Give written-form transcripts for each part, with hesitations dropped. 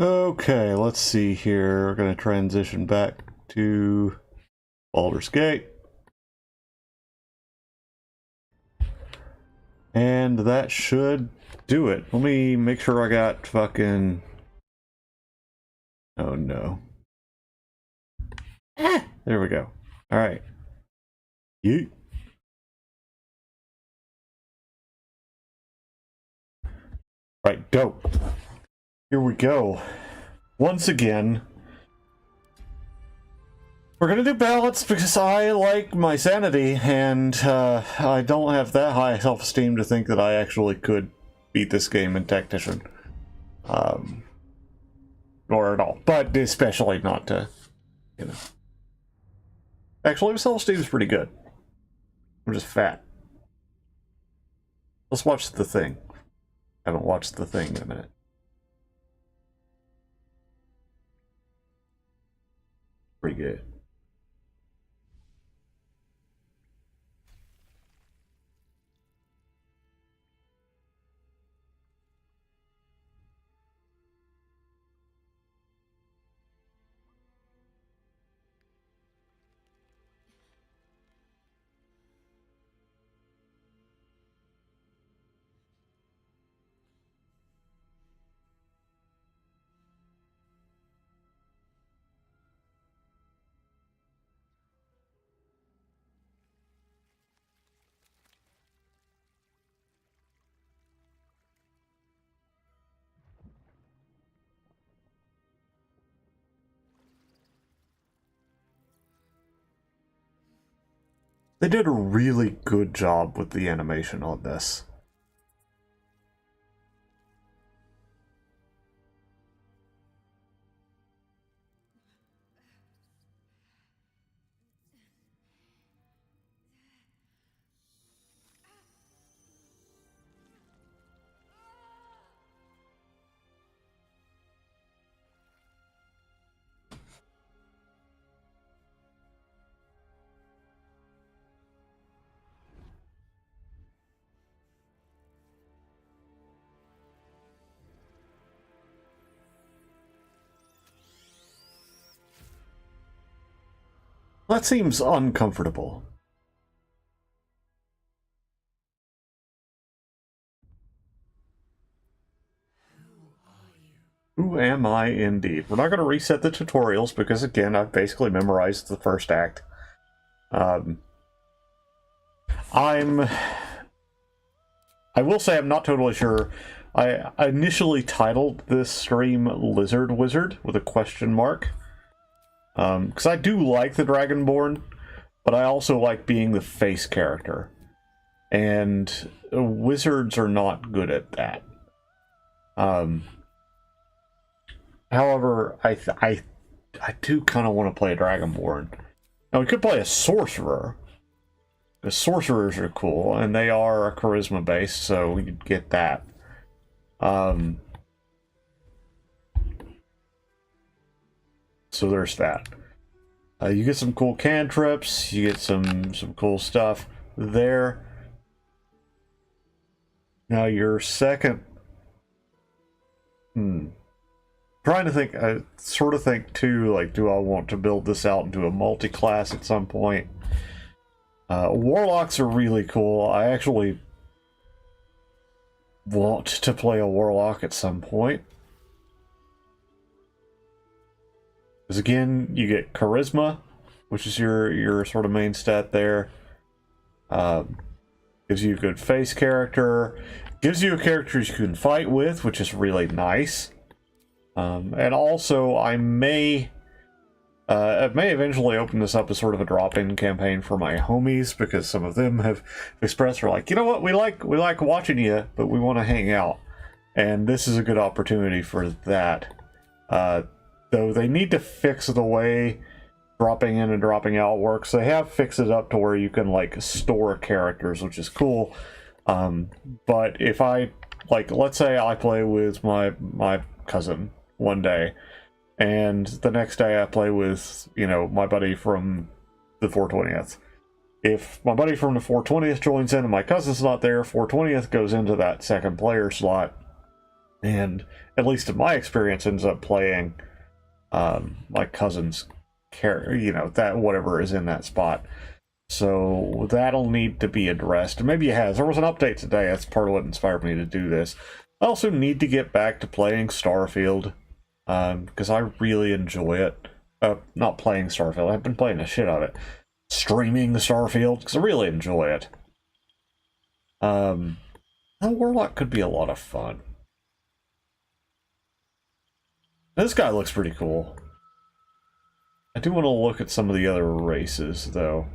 Okay, let's see here. We're going to transition back to Baldur's Gate. And that should do it. Let me make sure I got fucking... Oh no. There we go. Alright. Yeet. Right, go. Here we go. Once again, we're gonna do balance because I like my sanity, and I don't have that high self-esteem to think that I actually could beat this game in Tactician. Or at all. But especially not to, you know. Actually, my self-esteem is pretty good. I'm just fat. Let's watch The Thing. I haven't watched The Thing in a minute. Pretty good. They did a really good job with the animation on this. That seems uncomfortable. Who am I indeed? We're not going to reset the tutorials because, again, I've basically memorized the first act. I will say I'm not totally sure. I initially titled this stream Lizard Wizard with a question mark. Because I do like the Dragonborn, but I also like being the face character. And wizards are not good at that. However, I do kind of want to play a Dragonborn. Now, we could play a sorcerer. The sorcerers are cool, and they are a charisma base, so we could get that. So there's that. You get some cool cantrips, you get some cool stuff there. Now your second... Trying to think, I sort of think too, like, do I want to build this out into a multi-class at some point? Warlocks are really cool. I actually want to play a warlock at some point. Because again, you get charisma, which is your sort of main stat there. Gives you a good face character. Gives you a character you can fight with, which is really nice. And also, I may eventually open this up as sort of a drop-in campaign for my homies, because some of them have expressed, they're like, you know what, we like watching you, but we want to hang out. And this is a good opportunity for that. Though they need to fix the way dropping in and dropping out works. They have fixed it up to where you can, like, store characters, which is cool. But if I, like, let's say I play with my cousin one day, and the next day I play with, you know, my buddy from the 420th. If my buddy from the 420th joins in and my cousin's not there, 420th goes into that second player slot. And at least in my experience, ends up playing my cousin's character, you know, that whatever is in that spot. So that'll need to be addressed. And maybe it has. There was an update today. That's part of what inspired me to do this. I also need to get back to playing Starfield because I really enjoy it. Not playing Starfield. I've been playing the shit out of it. Streaming Starfield because I really enjoy it. Warlock could be a lot of fun. This guy looks pretty cool. I do want to look at some of the other races, though.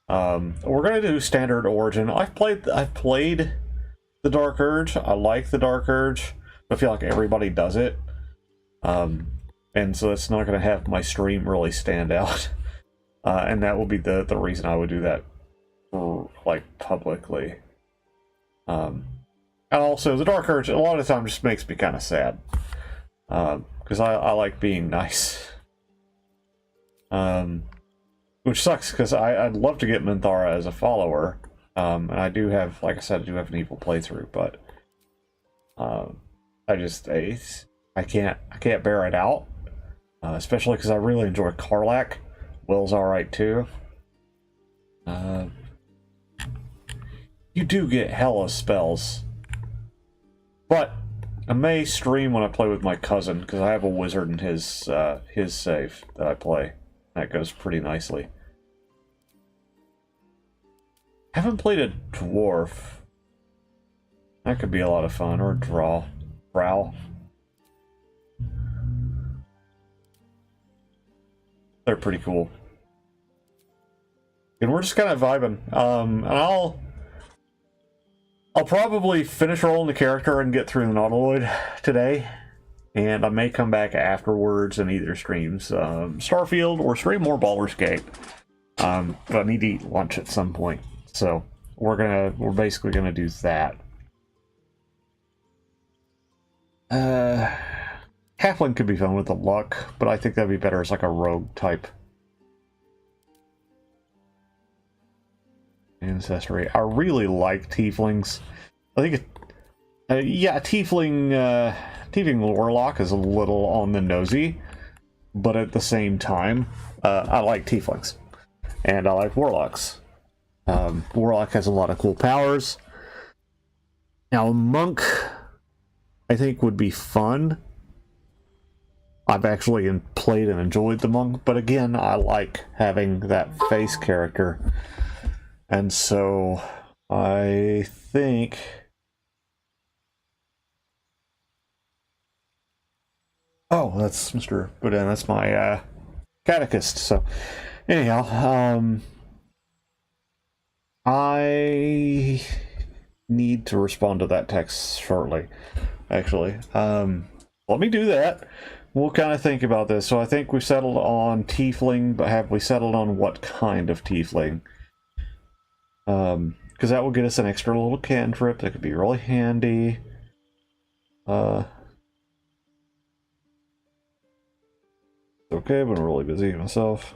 We're gonna do standard origin. I've played the Dark Urge. I like the Dark Urge. I feel like everybody does it. And so it's not gonna have my stream really stand out. And that will be the reason I would do that like publicly. And also the Dark Urge a lot of times just makes me kind of sad. Because I like being nice. Which sucks, because I'd love to get Minthara as a follower. And I do have, like I said, I do have an evil playthrough, but I can't bear it out. Especially because I really enjoy Karlach. Will's alright too. You do get hella spells. But I may stream when I play with my cousin, because I have a wizard in his save that I play. That goes pretty nicely. Haven't played a dwarf. That could be a lot of fun, or a drow. They're pretty cool. And we're just kind of vibing. And I'll probably finish rolling the character and get through the Nautiloid today. And I may come back afterwards and either streams Starfield or stream more Baldur's Gate. But I need to eat lunch at some point. So we're basically gonna do that. Halfling could be fun with the luck, but I think that'd be better as like a rogue type. Ancestry. I really like tieflings. I think yeah, tiefling warlock is a little on the nosy, but at the same time, I like tieflings, and I like warlocks. Warlock has a lot of cool powers. Now, a monk, I think, would be fun. I've actually played and enjoyed the monk, but again, I like having that face character, and so I think. Oh, that's Mr. Boudin. That's my catechist. So, anyhow, I need to respond to that text shortly. Actually, let me do that. We'll kind of think about this. So I think we've settled on tiefling, but have we settled on what kind of tiefling? Because that will get us an extra little cantrip that could be really handy. Okay, I've been really busy myself.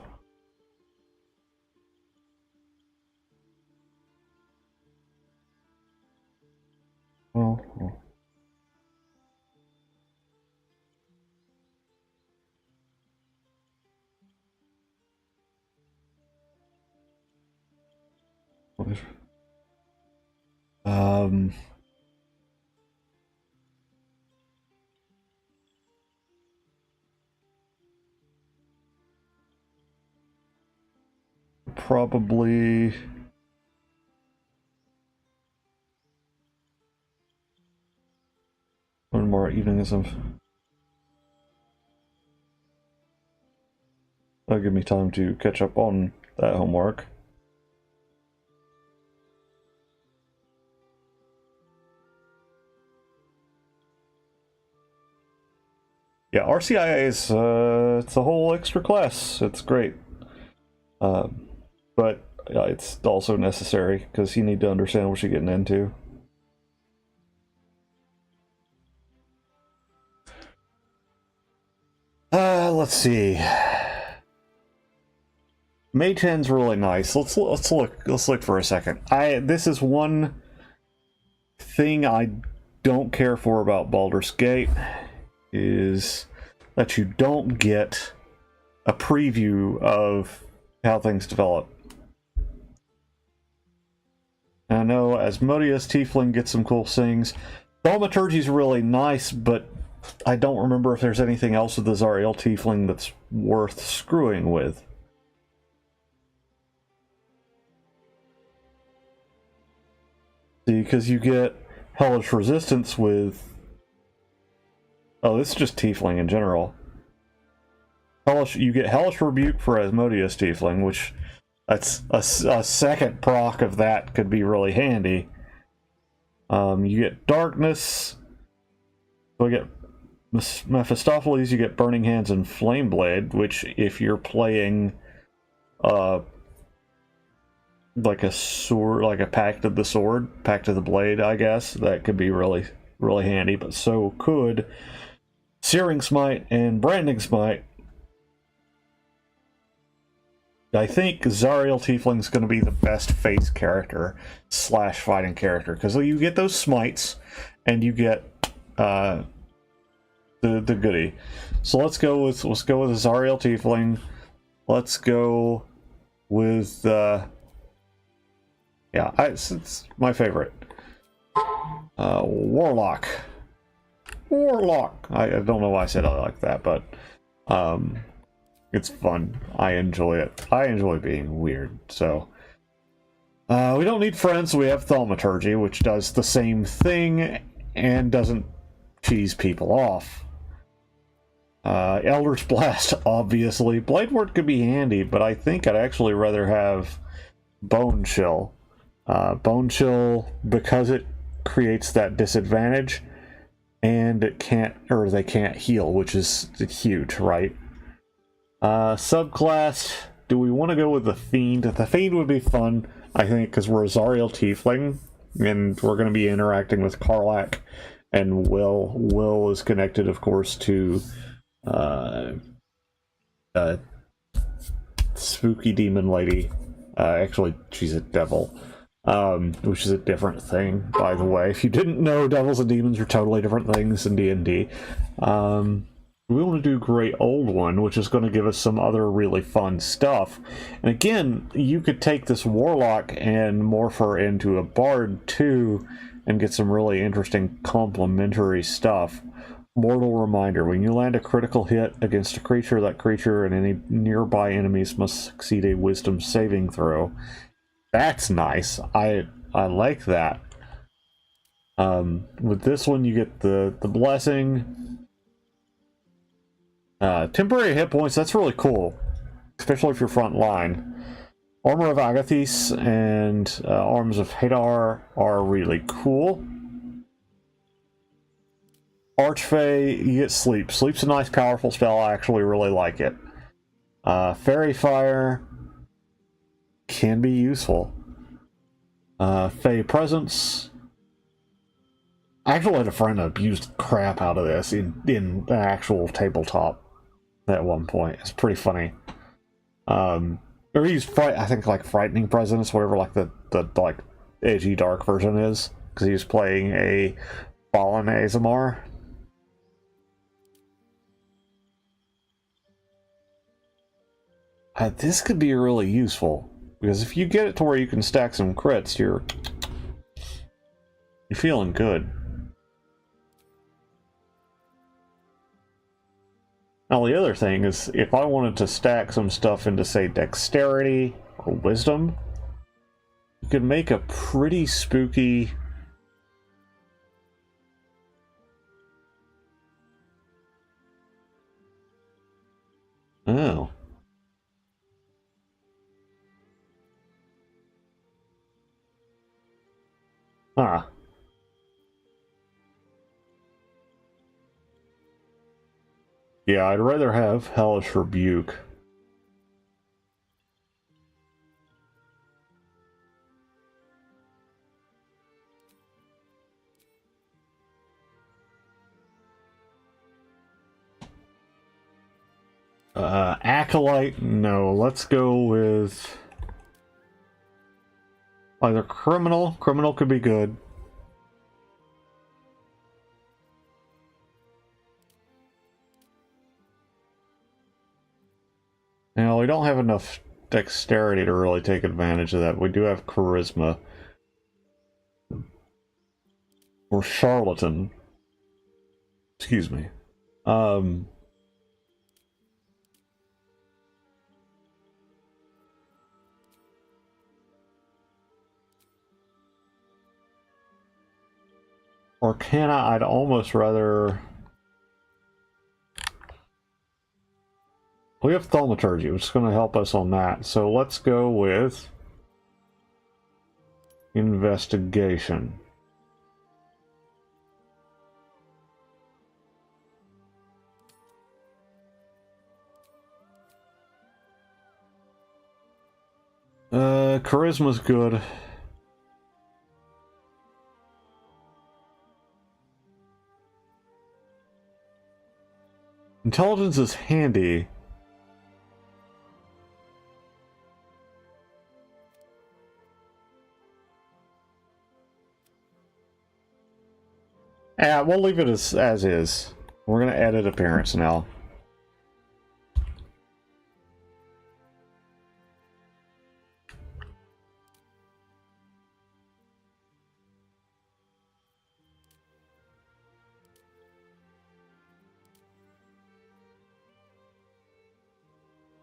Oh. Probably one more eveningism. That'll give me time to catch up on that homework. Yeah, RCIA is it's a whole extra class. It's great. But it's also necessary because you need to understand what you're getting into. Let's see. May 10's really nice. Let's look for a second. This is one thing I don't care for about Baldur's Gate is that you don't get a preview of how things develop. I know Asmodeus Tiefling gets some cool things. Thaumaturgy is really nice, but I don't remember if there's anything else with the Zariel Tiefling that's worth screwing with. See, because you get Hellish Resistance with... Oh, this is just Tiefling in general. You get Hellish Rebuke for Asmodeus Tiefling, which... That's a second proc of that could be really handy. You get Darkness. So you get Mephistopheles, you get Burning Hands and Flame Blade, which if you're playing like a sword, like a Pact of the Sword, Pact of the Blade, I guess, that could be really, really handy. But so could Searing Smite and Branding Smite. I think Zariel Tiefling's going to be the best face character / fighting character, because you get those smites and you get the goodie. So let's go with Zariel Tiefling. Let's go with it's my favorite. Warlock. I don't know why I said it like that, but it's fun. I enjoy it. I enjoy being weird. So we don't need friends. We have Thaumaturgy, which does the same thing and doesn't cheese people off. Elder's Blast, obviously. Blade Ward could be handy, but I think I'd actually rather have Bone Chill. Bone Chill, because it creates that disadvantage, and they can't heal, which is huge, right? Subclass, do we want to go with the Fiend? The Fiend would be fun, I think, because we're a Zariel Tiefling, and we're going to be interacting with Karlach and Will. Will is connected, of course, to spooky demon lady. Actually, she's a devil, which is a different thing, by the way. If you didn't know, devils and demons are totally different things in D&D. We want to do Great Old One, which is going to give us some other really fun stuff. And again, you could take this Warlock and morph her into a Bard too, and get some really interesting complementary stuff. Mortal Reminder. When you land a critical hit against a creature, that creature and any nearby enemies must succeed a Wisdom saving throw. That's nice. I like that. With this one, you get the Blessing. Temporary hit points, that's really cool, especially if you're front line. Armor of Agathis and Arms of Hadar are really cool. Archfey, you get Sleep. Sleep's a nice, powerful spell. I actually really like it. Fairy Fire can be useful. Fey Presence. I actually had a friend that abused crap out of this in an actual tabletop at one point. It's pretty funny. Or he used I think like Frightening Presence, whatever like the like edgy dark version is, because he was playing a Fallen Azamar. This could be really useful, because if you get it to where you can stack some crits, you're feeling good. Now the other thing is, if I wanted to stack some stuff into, say, Dexterity or Wisdom, you could make a pretty spooky... Oh. Ah. Yeah, I'd rather have Hellish Rebuke. Acolyte, no. Let's go with either Criminal. Criminal could be good. Now, we don't have enough dexterity to really take advantage of that. We do have charisma. Or charlatan. Excuse me. Arcana, I'd almost rather... We have thaumaturgy, which is going to help us on that. So let's go with... investigation. Charisma's good. Intelligence is handy. Yeah, we'll leave it as is. We're gonna edit appearance now.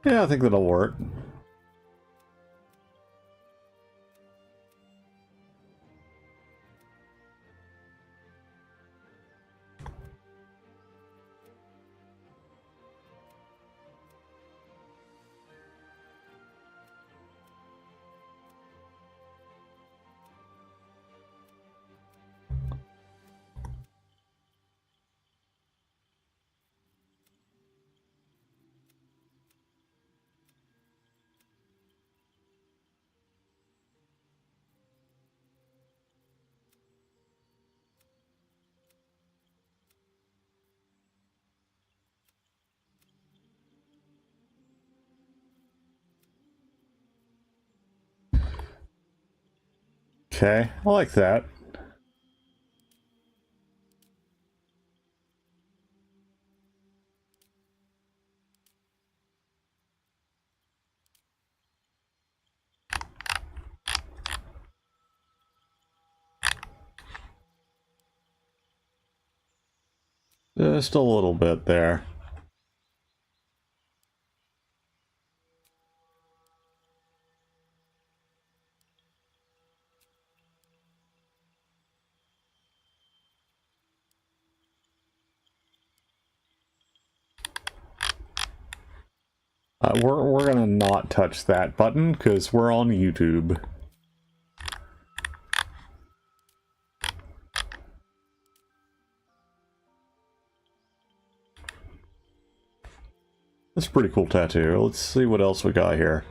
Yeah, I think that'll work. Okay, I like that. Just a little bit there. We're gonna not touch that button because we're on YouTube. That's a pretty cool tattoo. Let's see what else we got here.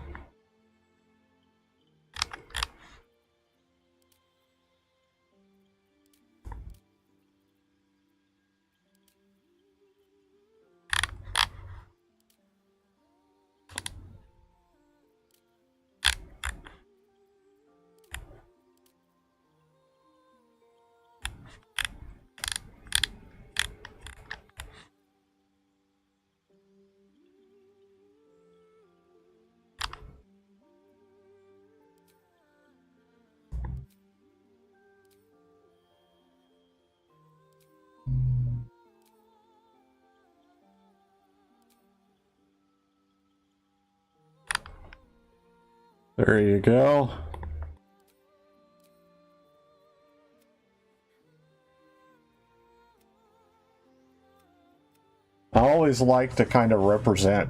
There you go. I always like to kind of represent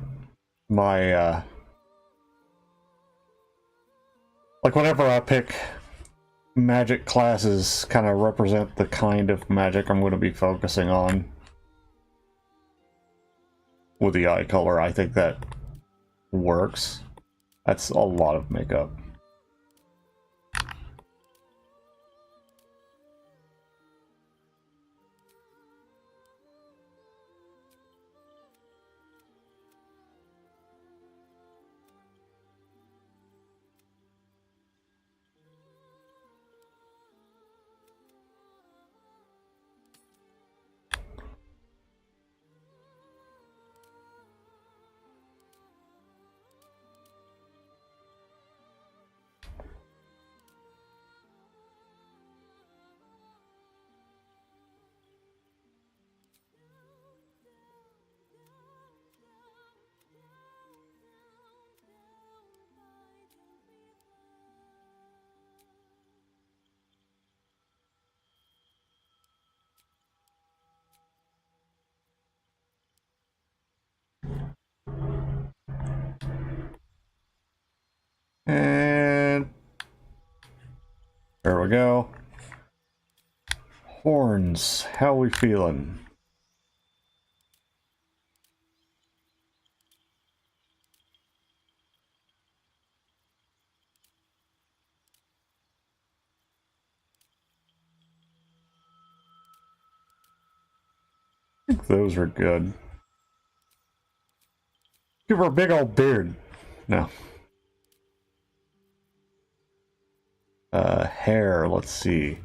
my, like whenever I pick magic classes, kind of represent the kind of magic I'm going to be focusing on with the eye color. I think that works. That's a lot of makeup. And there we go. Horns, how we feeling? I think those are good. Give her a big old beard. No. Hair, let's see.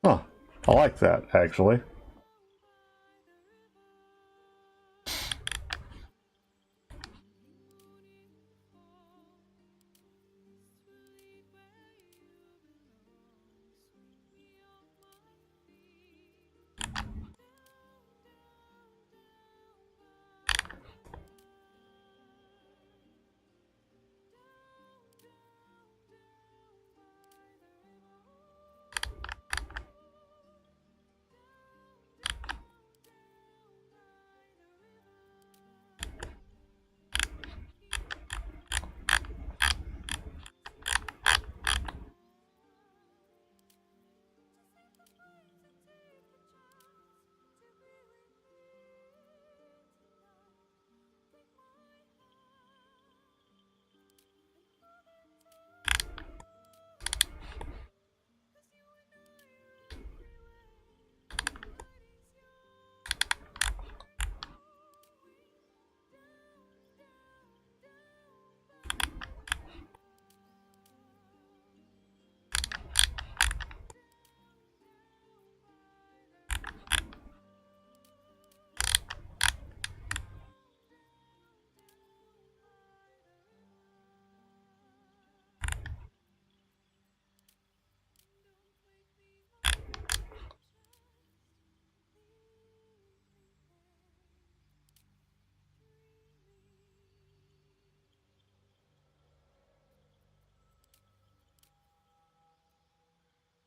Huh. I like that, actually.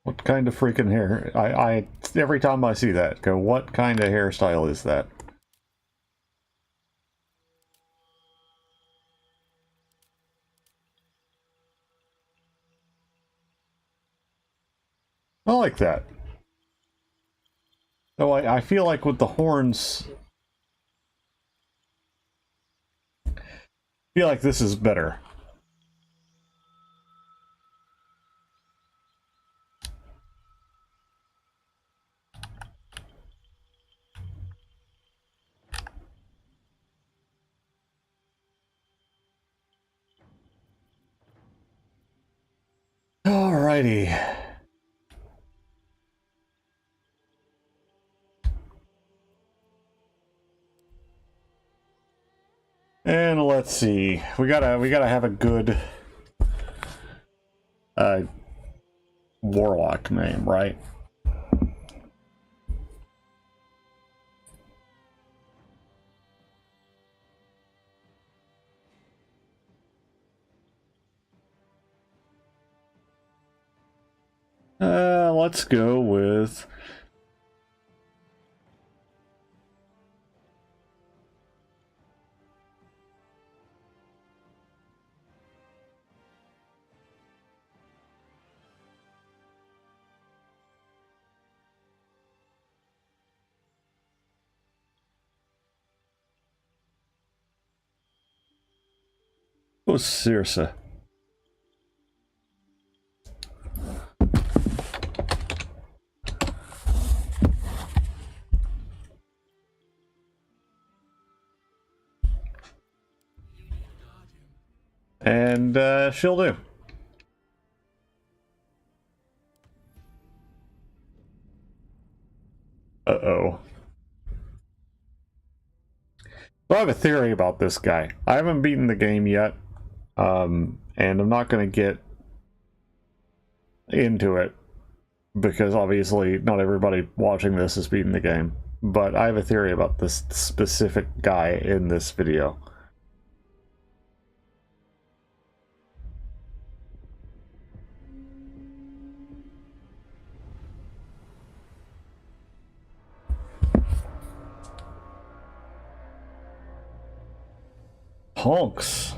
What kind of freaking hair? I every time I see that, go, what kind of hairstyle is that? I like that. Though I feel like with the horns, I feel like this is better. Alrighty. And let's see. We gotta have a good warlock name, right? Let's go with Circe. And she'll do. Uh-oh. So I have a theory about this guy. I haven't beaten the game yet, and I'm not going to get into it. because obviously not everybody watching this has beaten the game. But I have a theory about this specific guy in this video. Honks.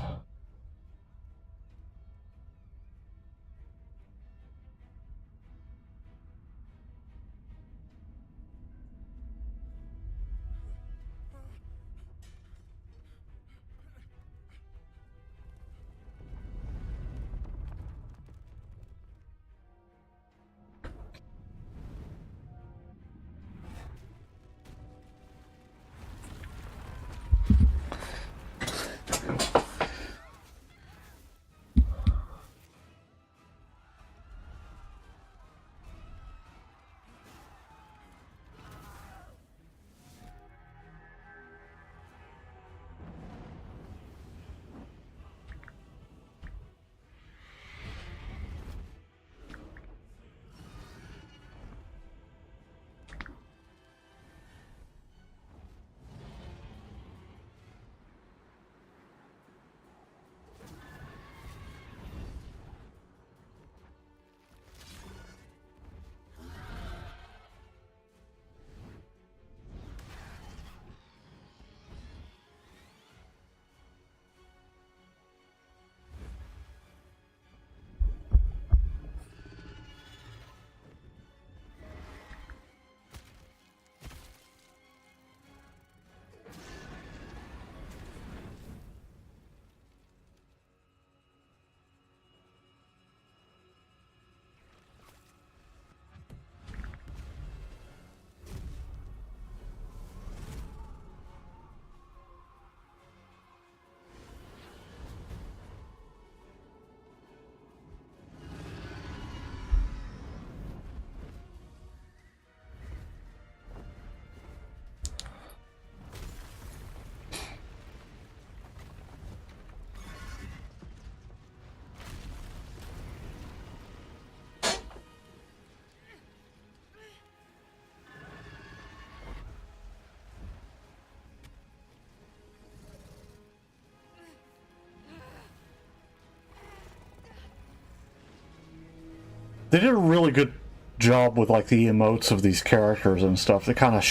They did a really good job with like the emotes of these characters and stuff. It kind of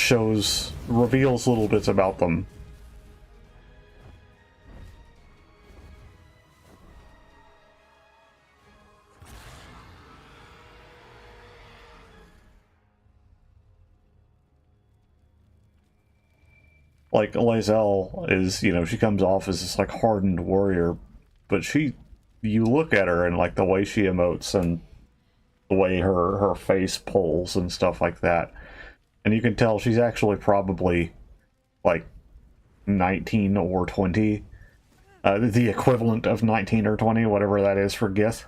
reveals little bits about them. Like Lae'zel is, you know, she comes off as this like hardened warrior, but you look at her and like the way she emotes and the way her face pulls and stuff like that, and you can tell she's actually probably like 19 or 20, the equivalent of 19 or 20, whatever that is for Gith.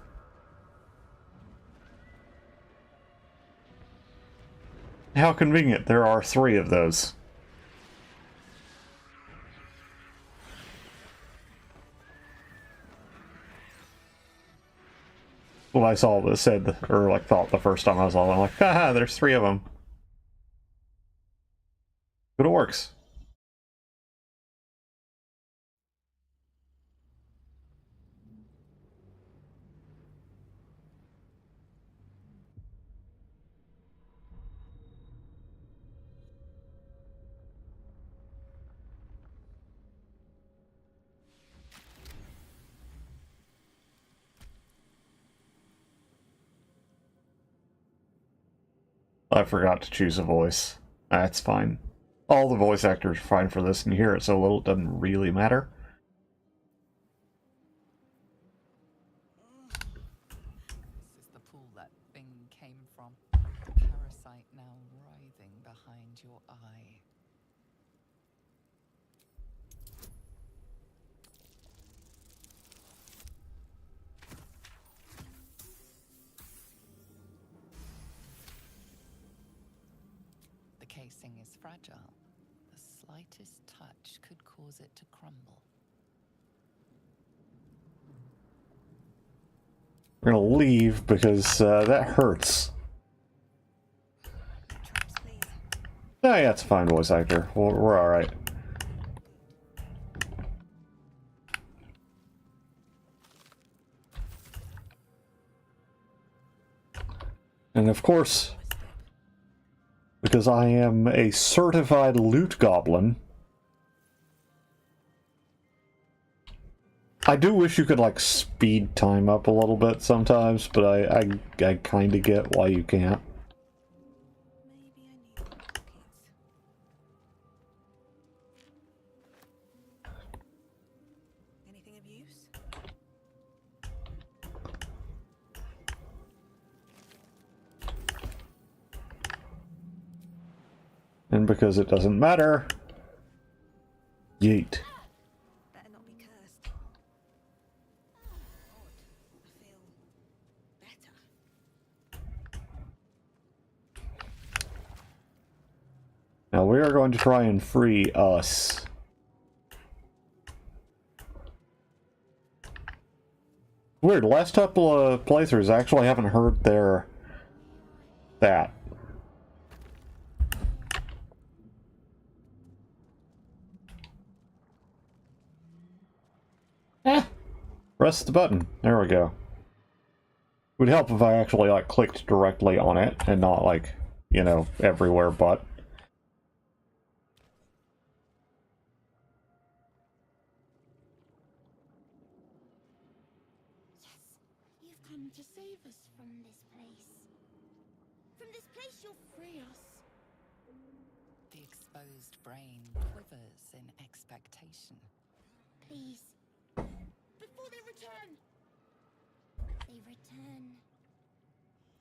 How convenient, there are 3 of those. What I saw that said, or like thought the first time I saw it, I'm like, haha, there's 3 of them. But it works. I forgot to choose a voice. That's fine. All the voice actors are fine for this, and you hear it so little it doesn't really matter. This is the pool that thing came from. Parasite now writhing behind your eye. The casing is fragile. The slightest touch could cause it to crumble. We're gonna leave because that hurts. Oh yeah, it's a fine voice actor. We're alright. And of course, because I am a certified loot goblin, I do wish you could, like, speed time up a little bit sometimes, but I kind of get why you can't. Maybe I need pockets. Anything of use? And because it doesn't matter, yeet. Better not be cursed. Odd. I feel better. Now we are going to try and free us. Weird, last couple of playthroughs I actually haven't heard that. Press the button. There we go. Would help if I actually, like, clicked directly on it and not, like, you know, everywhere but. Yes, you've come to save us from this place. From this place you'll free us. The exposed brain quivers in expectation. Please. Before they return. They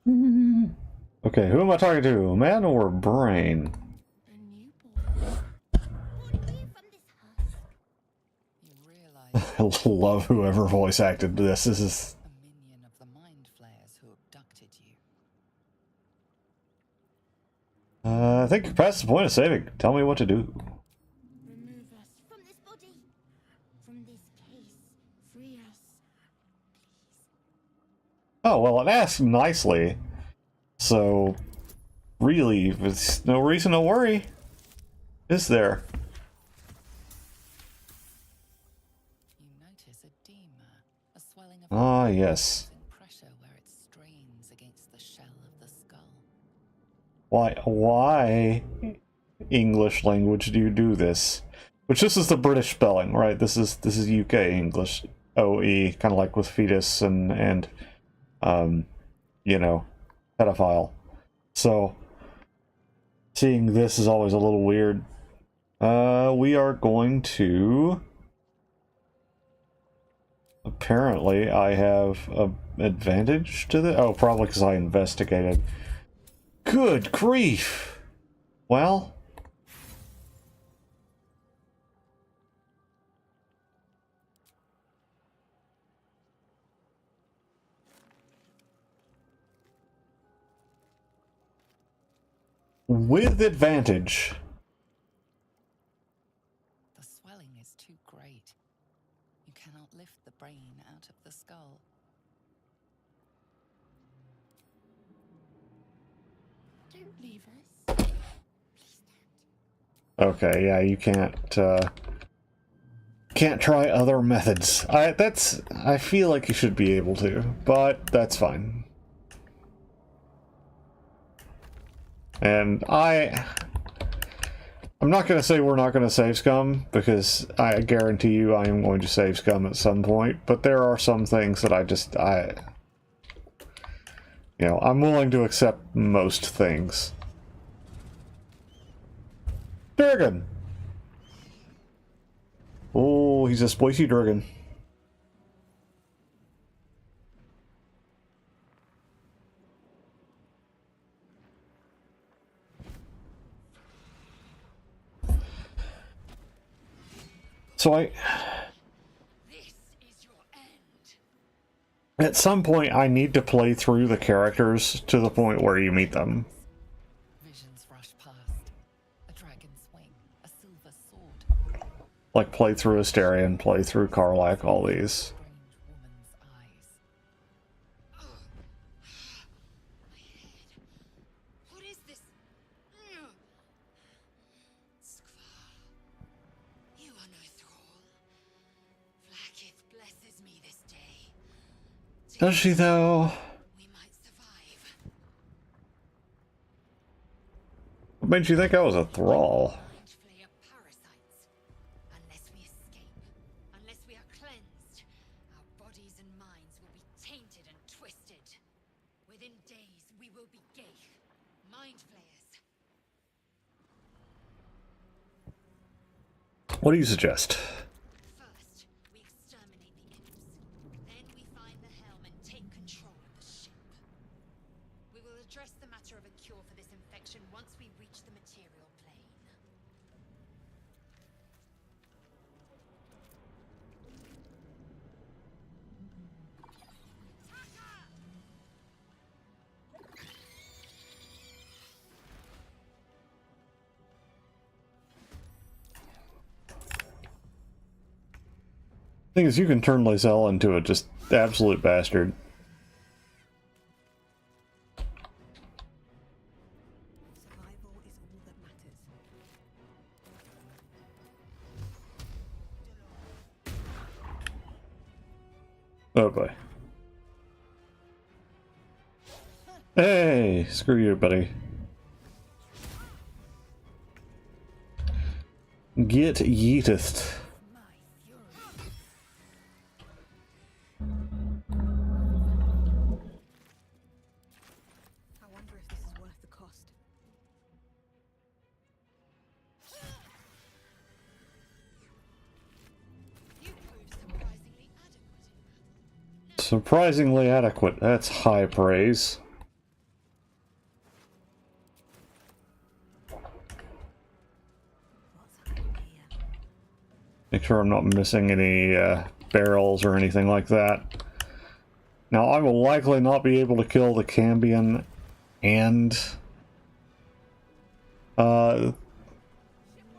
return. Okay, who am I talking to? Man or brain? A newborn. Born new from this husk. You realize I love whoever voice acted this. This is... a minion of the mind flayers who abducted you. I think you're past the point of saving. Tell me what to do. Remove us from this body. From this case. Free us. Please. Oh, well, it asked nicely. So, really, there's no reason to worry. Is there? You notice edema, a swelling of Ah, yes. pressure where it strains against the shell of the skull. Why English language do you do this? Which this is the British spelling, right? This is UK English. OE, kind of like with fetus and you know, pedophile. So seeing this is always a little weird. We are going to... Apparently I have an advantage to the... Oh, probably because I investigated. Good grief! Well... With advantage. The swelling is too great. You cannot lift the brain out of the skull. Don't leave us. Please don't. Okay, yeah, you can't try other methods. I feel like you should be able to, but that's fine. And I'm not going to say we're not going to save Scum, because I guarantee you I am going to save Scum at some point, but there are some things that you know, I'm willing to accept most things. Durgan! Oh, he's a spicy Durgan. So This is your end. at some point, I need to play through the characters to the point where you meet them. Visions rush past. A dragon's wing, a silver sword. Like, play through Asterion, play through Karlach, all these. Strange woman's eyes. My head. What is this? Does she though? We might survive. What made you think I was a thrall? Mind flayer parasites. Unless we escape, unless we are cleansed, our bodies and minds will be tainted and twisted. Within days, we will be Geich, mind flayers. What do you suggest? First, we exterminate the imps. Then we find the helm and take control of the ship. We will address the matter of a cure for this infection once we reach the material plane. Thing is, you can turn Lysel into a just absolute bastard. Survival is all that matters. Oh boy. Hey, screw you, buddy. Get yeeteth. I wonder if this is worth the cost. You prove surprisingly adequate in battle. Surprisingly adequate. That's high praise. What's happening here? Make sure I'm not missing any barrels or anything like that. Now, I will likely not be able to kill the Cambion and...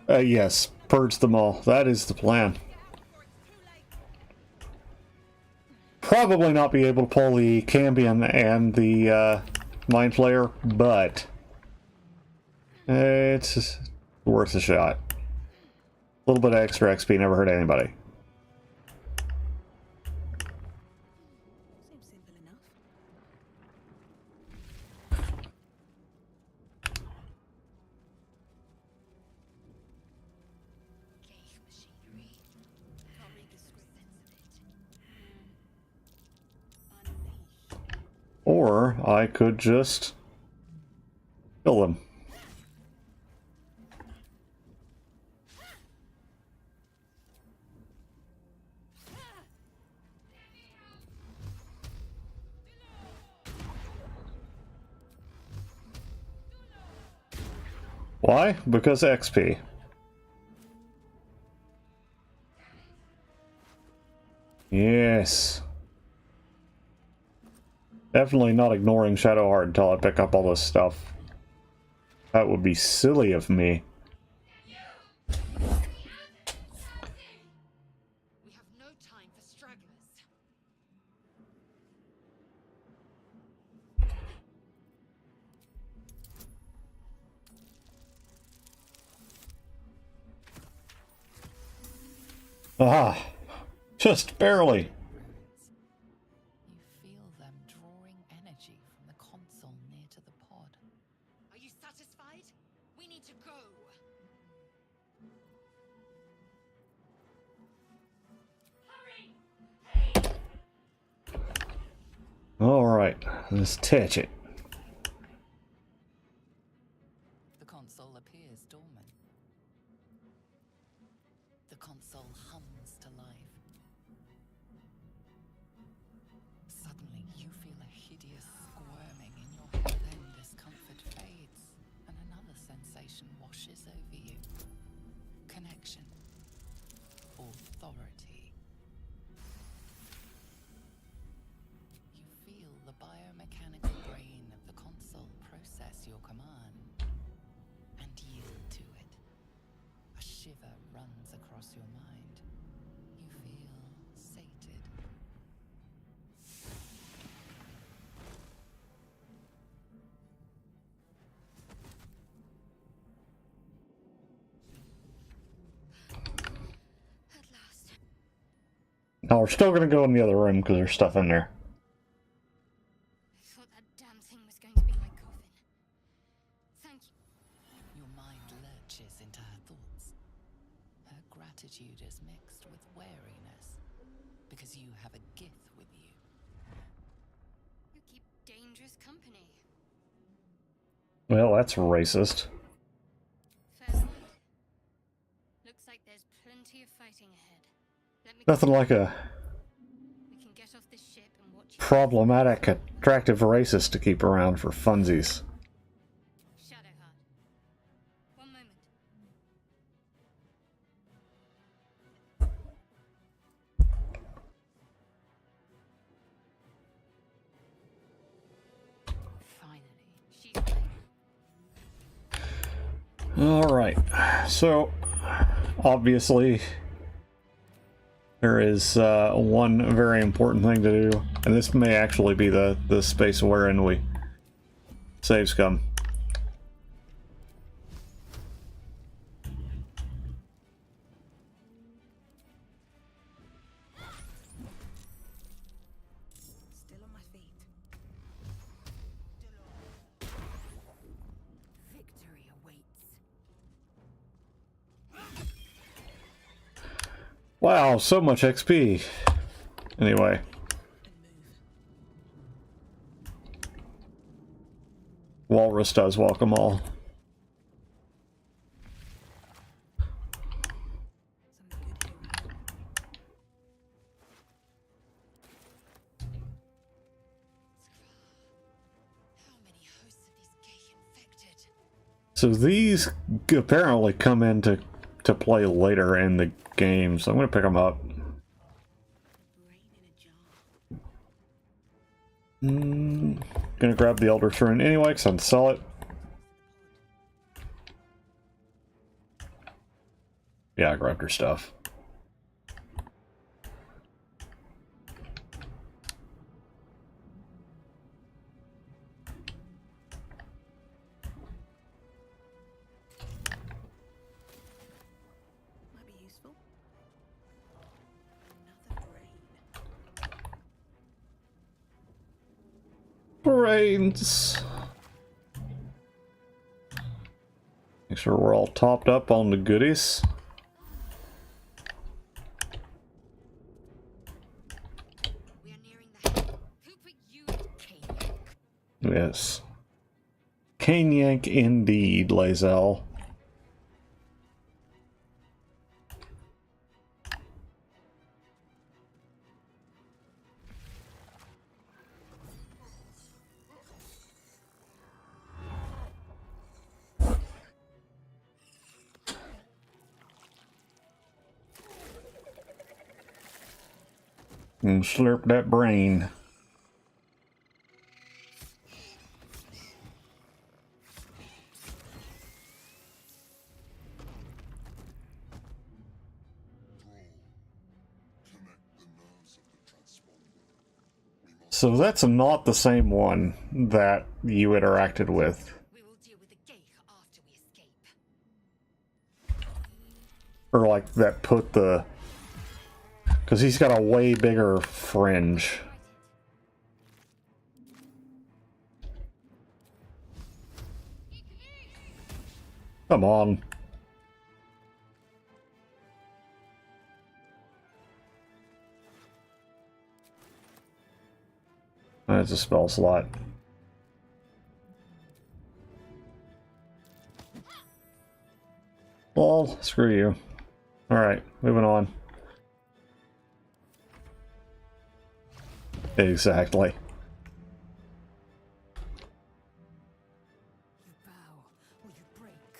yes, purge them all. That is the plan. Probably not be able to pull the Cambion and the Mind Flayer, but it's worth a shot. A little bit of extra XP never hurt anybody. Seems simple enough. Geich machinery. Can't make a sense of it. Unleash. Or I could just kill them. Why? Because XP. Yes. Definitely not ignoring Shadowheart until I pick up all this stuff. That would be silly of me. We have no time for stragglers. Ah, just barely. You feel them drawing energy from the console near to the pod. Are you satisfied? We need to go. All right, let's touch it. The console appears dormant. The console hums to life. Suddenly, you feel a hideous squirming in your head. Then discomfort fades, and another sensation washes over you. Connection. Authority. You feel the biomechanical brain of the console process your command and yield to it. A shiver runs across your mind. You feel sated. At last. Now we're still gonna go in the other room because there's stuff in there. thought that damn thing was going to be my coffin. Thank you. Your mind lurches into her thoughts. Her gratitude is mixed with wariness, because you have a gift with you. You keep dangerous company. Well, that's racist. Fair point. Looks like there's plenty of fighting ahead. Let me Nothing like a We can get off this ship and watch you. problematic, attractive racist to keep around for funsies. Shadowheart. One moment. Finally, She's right. Alright, so obviously there is one very important thing to do, and this may actually be the space wherein we save scum. Still on my feet. Victory awaits. Wow, so much XP. Anyway. Walrus does welcome all. Something good here. How many hosts of these gay infected? So these apparently come into play later in the game, so I'm going to pick them up. Rain in a jar. Gonna grab the Elder Throne anyway, because I can sell it. Yeah, I grabbed her stuff. Might be useful. Another brain. Brains! Make sure we're all topped up on the goodies. We are nearing the head. Who put you in Kane? Yes. Cane yank indeed, Lae'zel. And slurp that brain. So that's not the same one that you interacted with. We will deal with the gay after we escape. Or like that put the... Because he's got a way bigger fringe. Come on. That's a spell slot. Well, screw you. Alright, moving on. Exactly. You bow or you break.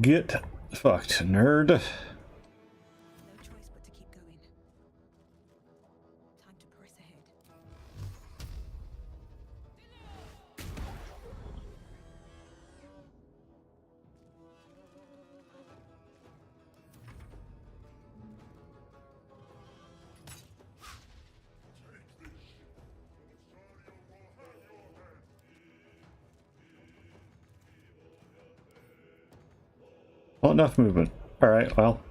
Get fucked, nerd. No choice but to keep going. Time to press ahead. Not enough movement. Alright, well.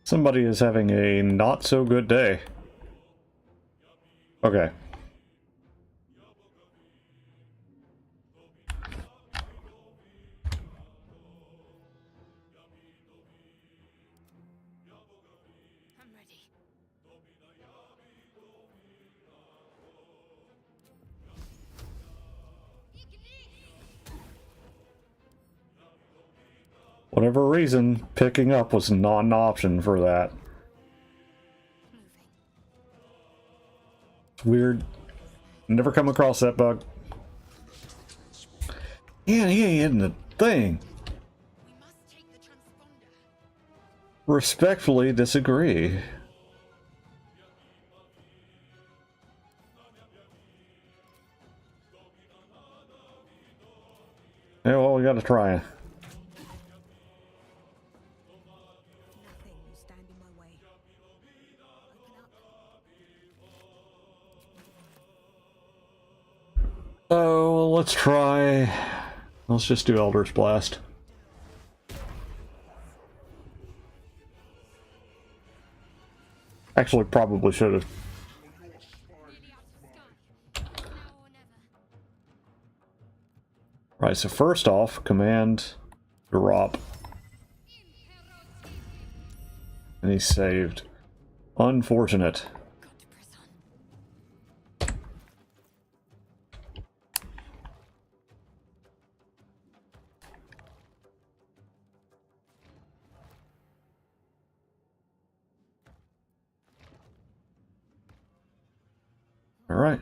Somebody is having a not so good day. Okay. I'm ready. Whatever reason, picking up was not an option for that. Moving. It's weird. Never come across that bug. Yeah, he ain't hitting the thing. We must take the transponder. Respectfully disagree. Yeah, well, we gotta try. Nothing will stand in my way. Open up. Oh, let's try. Let's just do Elder's Blast. Actually, probably should have. Nearly out of sky. Now or never. Right, so first off, command drop. And he saved. Unfortunate. Got to press on. All right.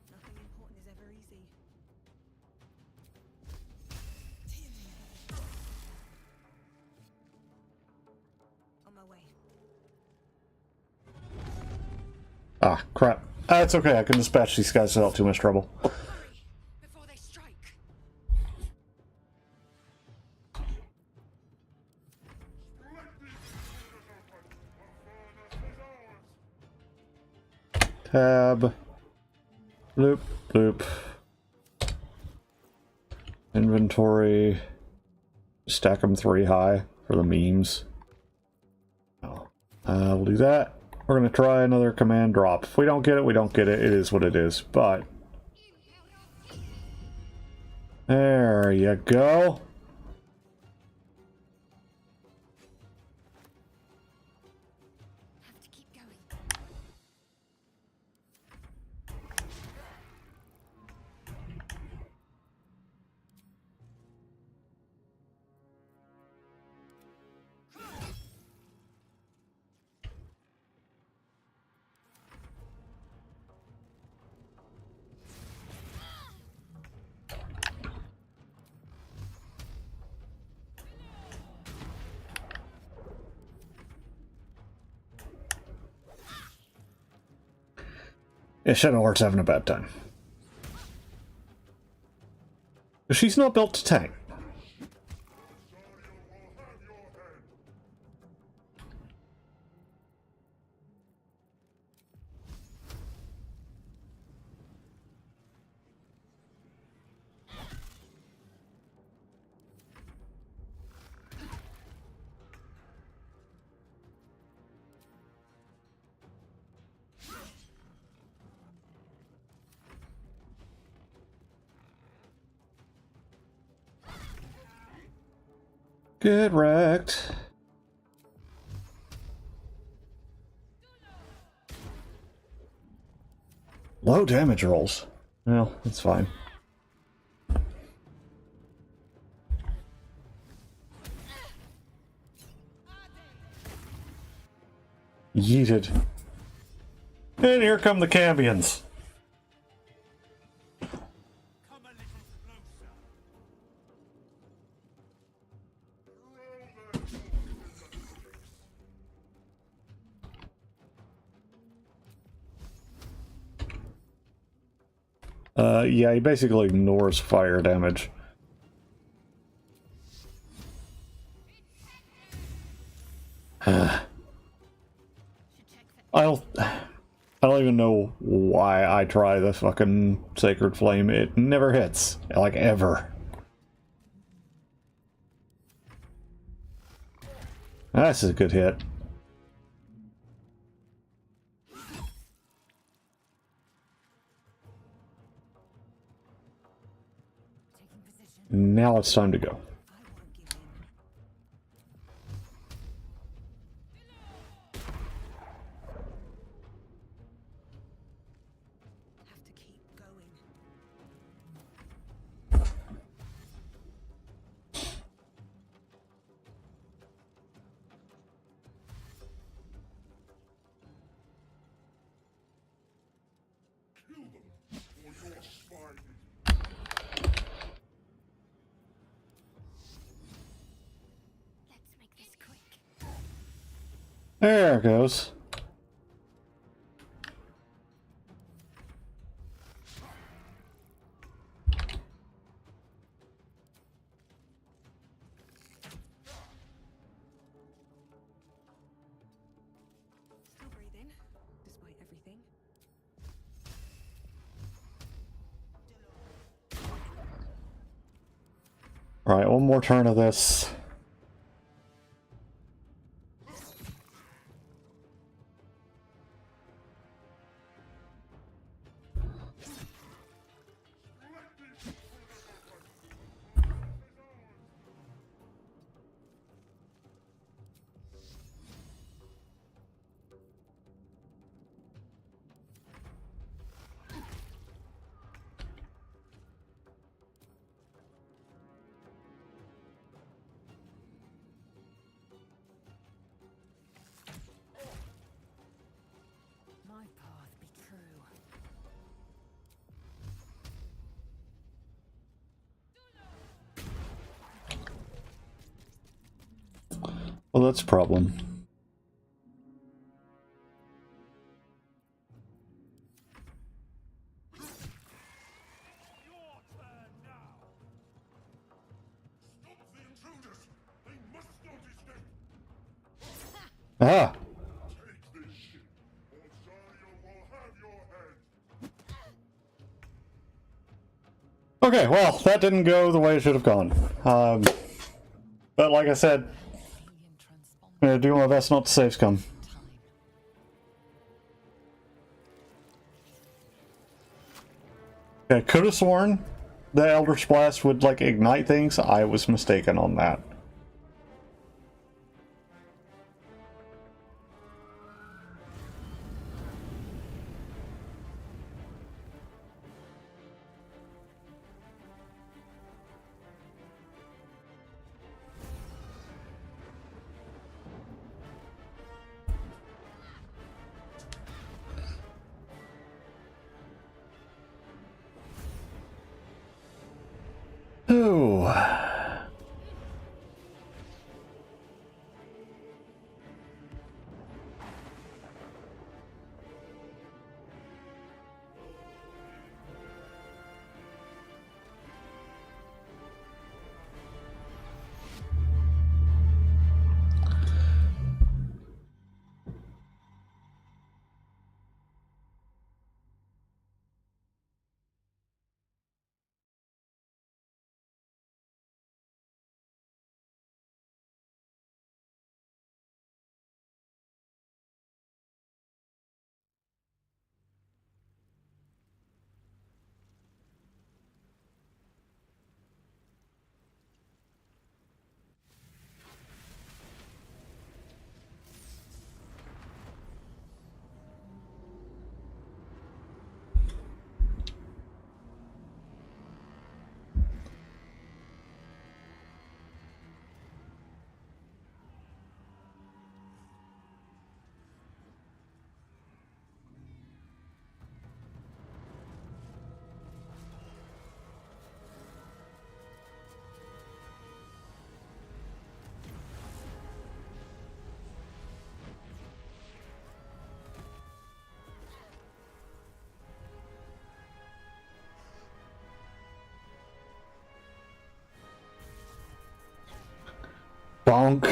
Nothing important is ever easy. On my way. Ah, crap. It's okay. I can dispatch these guys without too much trouble. Hurry before they strike. Tab. Bloop, bloop. Inventory. Stack them 3 high for the memes. Oh. We'll do that. We're going to try another command drop. If we don't get it, we don't get it. It is what it is. But there you go. Have to keep going. Yeah, Shadowheart's having a bad time. She's not built to tank. Get wrecked. Low damage rolls. Well, that's fine. Yeeted. And here come the Cambions. Yeah, he basically ignores fire damage. Should check don't even know why I try this fucking Sacred Flame. It never hits. Like, ever. That's a good hit. Now it's time to go. I won't give in. Have to keep going. Let's make this quick. There it goes. Still breathing, despite everything. Right, one more turn of this. My path be true. Well, that's a problem. Ah! Okay, well, that didn't go the way it should have gone. But like I said, Alien transponder I'm gonna do my best not to save scum. time. I could have sworn the Eldritch Blast would, like, ignite things. I was mistaken on that. Ooh. Bonk.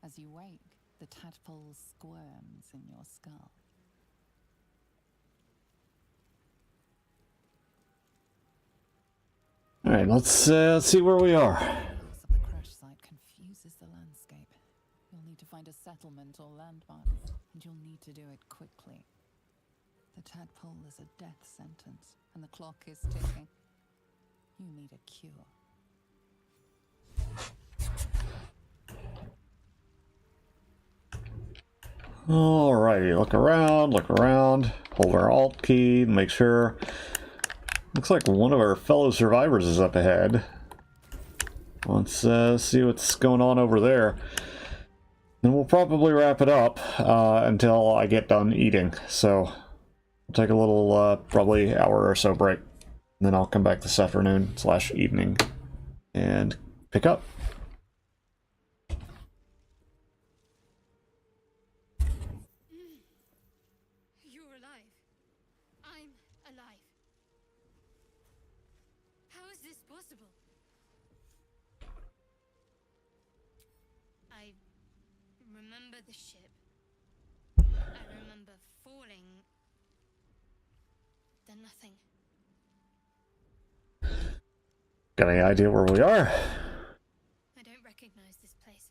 As you wake, the tadpole squirms in your skull. All right, let's see where we are. The loss of the crash site confuses the landscape. You'll need to find a settlement or landmark, and you'll need to do it quickly. The tadpole is a death sentence, and the clock is ticking. You need a cure. Alrighty, look around, hold our Alt key, make sure. Looks like one of our fellow survivors is up ahead. Let's see what's going on over there. Then we'll probably wrap it up until I get done eating. So we'll take a little, probably hour or so break. And then I'll come back this afternoon / evening and pick up. You're alive. I'm alive. How is this possible? I remember the ship. I remember falling. Then nothing. Got any idea where we are? I don't recognize this place.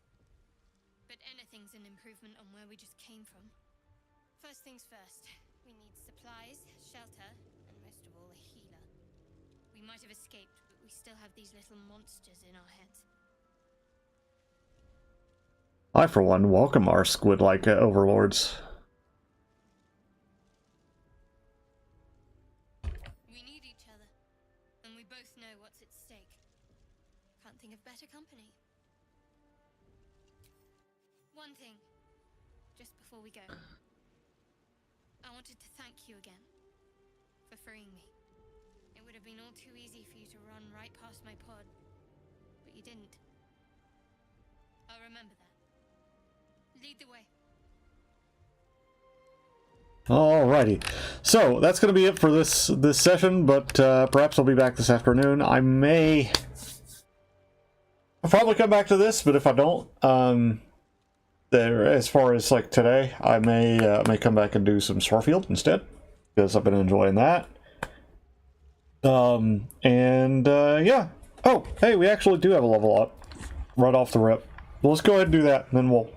But anything's an improvement on where we just came from. First things first, we need supplies, shelter, and most of all, a healer. We might have escaped, but we still have these little monsters in our heads. I, for one, welcome our squid-like overlords. We need each other, and we both know what's at stake. Can't think of better company. One thing, just before we go. I wanted to thank you again for freeing me. It would have been all too easy for you to run right past my pod, but you didn't. I'll remember that. Lead the way. Alrighty, so that's going to be it for this session, but perhaps I'll be back this afternoon. I'll probably come back to this, but if I don't, as far as like today, I may come back and do some Starfield instead, because I've been enjoying that. Yeah. Oh, hey, we actually do have a level up right off the rip. Well, let's go ahead and do that, and then we'll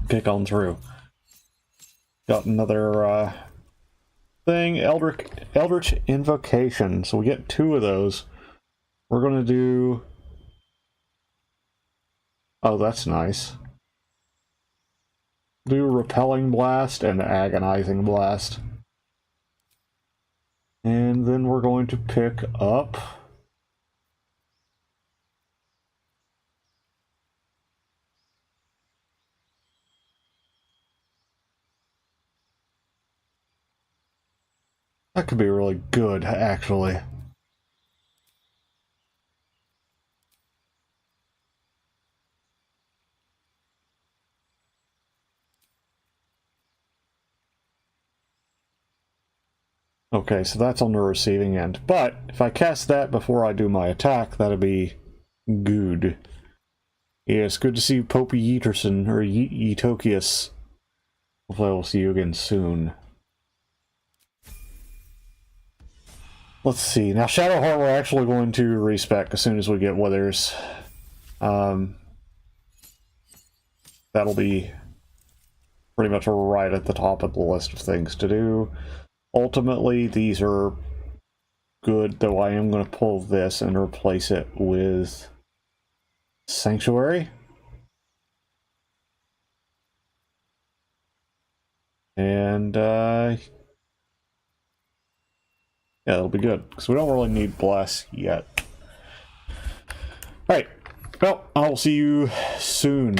kick on through. Got another thing, Eldritch Invocation. So we get 2 of those. We're gonna do. Oh, that's nice. Do Repelling Blast and Agonizing Blast. And then we're going to pick up. That could be really good, actually. Okay, so that's on the receiving end. But if I cast that before I do my attack, that'd be good. Yeah, it's good to see you, Pope Yeaterson, or Yeetokius. Hopefully I will see you again soon. Let's see. Now, Shadowheart we're actually going to respec as soon as we get Withers. That'll be pretty much right at the top of the list of things to do. Ultimately, these are good, though I am going to pull this and replace it with Sanctuary. And, yeah, that'll be good, because we don't really need Bless yet. Alright, well, I'll see you soon.